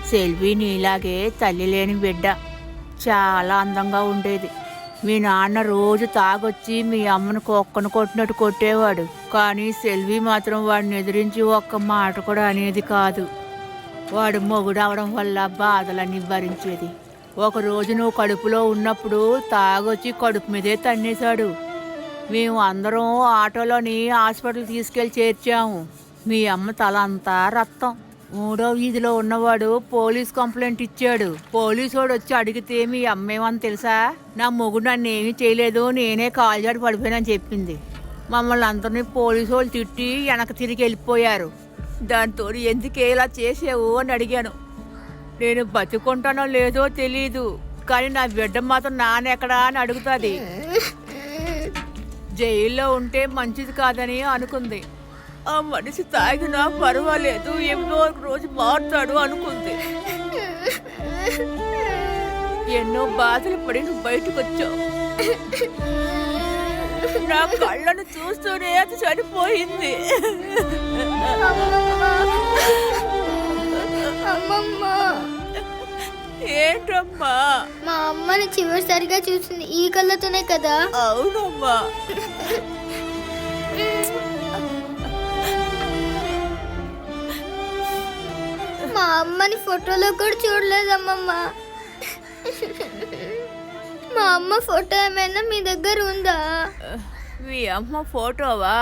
సెల్వి నీలాగే తల్లి లేని బిడ్డ. చాలా అందంగా ఉండేది. మీ నాన్న రోజు తాగొచ్చి మీ అమ్మను కుక్కను కొట్టినట్టు కొట్టేవాడు. కానీ సెల్వి మాత్రం వాడిని ఎదిరించి ఒక్క మాట కూడా అనేది కాదు. వాడు మొగుడవడం వల్ల బాధలన్నీ భరించేది. ఒకరోజు నువ్వు కడుపులో ఉన్నప్పుడు తాగొచ్చి కడుపు మీదే తన్నేశాడు. మేము అందరం ఆటోలోని హాస్పిటల్ తీసుకెళ్లి చేర్చాము. మీ అమ్మ తల అంతా రక్తం. 3వ వీధిలో ఉన్నవాడు పోలీస్ కంప్లైంట్ ఇచ్చాడు. పోలీసోడు వచ్చి అడిగితే మీ అమ్మేమని తెలుసా? నా మొగుడు నన్ను ఏమీ చేయలేదు, నేనే కాలుజాడి పడిపోయానని చెప్పింది. మమ్మల్ని అందరినీ పోలీసోళ్ళు తిట్టి వెనక తిరిగి వెళ్ళిపోయారు. దాంతో ఎందుకే ఇలా చేసావు అని అడిగాను. నేను బతుకుంటానో లేదో తెలీదు, కానీ నా బిడ్డ మాత్రం నాన్నెక్కడా అని అడుగుతుంది. జైల్లో ఉంటే మంచిది కాదని అనుకుంది. ఆ మనిషి తాగినా పర్వాలేదు, ఎన్నో రోజు మారుతాడు అనుకుంది. ఎన్నో బాధలు పడి నువ్వు బయటకు వచ్చావు. నా కళ్ళను చూస్తూనే అది చనిపోయింది. ఏంటమ్మా? మా అమ్మని చివరిసారిగా చూసింది ఈ కళ్ళతోనే కదా? అవునమ్మా. మా అమ్మని ఫోటోలో కూడా చూడలేదమ్మమ్మ. మా అమ్మ ఫోటో ఏమైనా మీ దగ్గర ఉందా? మీ అమ్మ ఫోటోవా?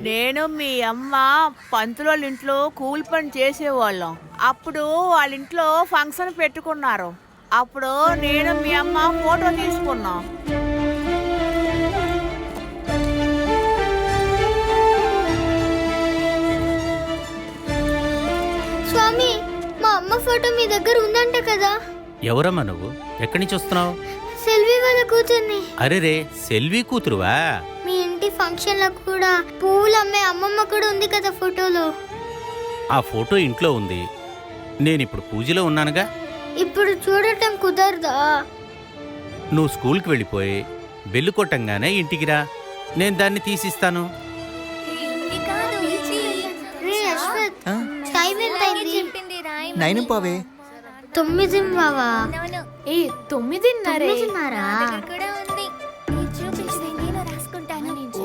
నేను మీ అమ్మ పంతులోళ్ళ ఇంట్లో కూలి పని చేసేవాళ్ళం. అప్పుడు వాళ్ళ ఇంట్లో ఫంక్షన్ పెట్టుకున్నారు. అప్పుడు నేను మీ అమ్మ ఫోటో తీసుకున్నాం. స్వామి, మా అమ్మ ఫోటో మీ దగ్గర ఉందంట కదా? ఎవరమ్మా నువ్వు? ఎక్కడి నుంచి వస్తున్నావు? సెల్వి వాళ్ళ కూతుర్ని. అరే రే, సెల్వి కూతురువా? మీ ఇంటి ఫంక్షన్ లో కూడా పువ్వులు అమ్మే అమ్మమ్మ కూడా ఉంది కదా ఫోటోలో. ఆ ఫోటో ఇంట్లో ఉంది. నేనిప్పుడు పూజలో ఉన్నానుగా. ఇప్పుడు చూడటం కుదరదా? నువ్వు స్కూల్కి వెళ్ళిపోయి బెల్లు కొట్టంగానే ఇంటికి రా, నేను దాన్ని తీసిస్తాను. రే అశ్వత్, టైం ఎంత అయింది? 9 9 బావా. 9:30.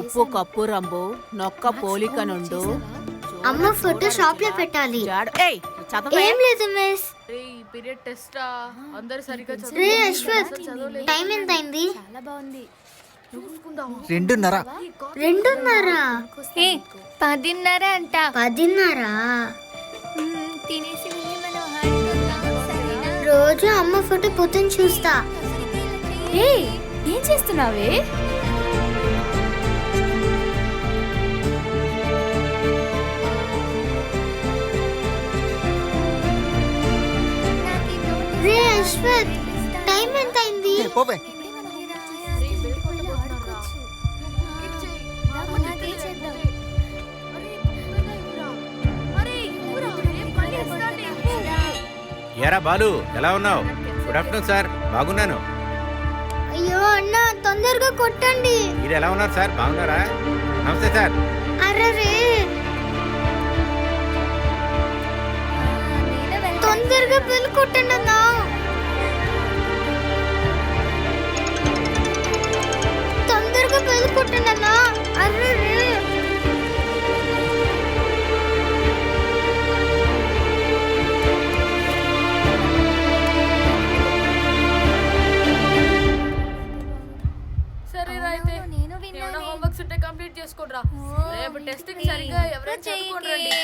ఉప్పు కప్పు రంబు నొక్క పోలిక నుండు. అమ్మ ఫోటో షాప్ లో పెట్టాలి. ఏం లేదు మిస్. రే అశ్వత్, టైం ఎంత అయింది? 2:30. 2:30? 10:30 అంట. 10:30? తినేసి వెళ్ళి మనం ఆడుకుందాం, సరేనా? రోజు అమ్మ ఫోటో పొద్దున్న చూస్తా. ఏం చేస్తున్నావే? రే అశ్వత్, టైం ఎంత అయింది? పోవే. ఏరా బాలు, ఎలా ఉన్నావు? Good afternoon sir. బాగున్నాను. అయ్యో అన్న, తొందరగా కొట్టండి. మీరు ఎలా ఉన్నారు సార్? బాగున్నారా? నమస్తే సార్. అరే, తొందరగా బెల్ కొట్టండి అన్న. తొందరగా బెల్ కొట్టండి అన్న. అరే, కంప్లీట్ చేసుకోండి. రేపు టెస్ట్ సరిగా ఎవరైనా చదువుకోండి.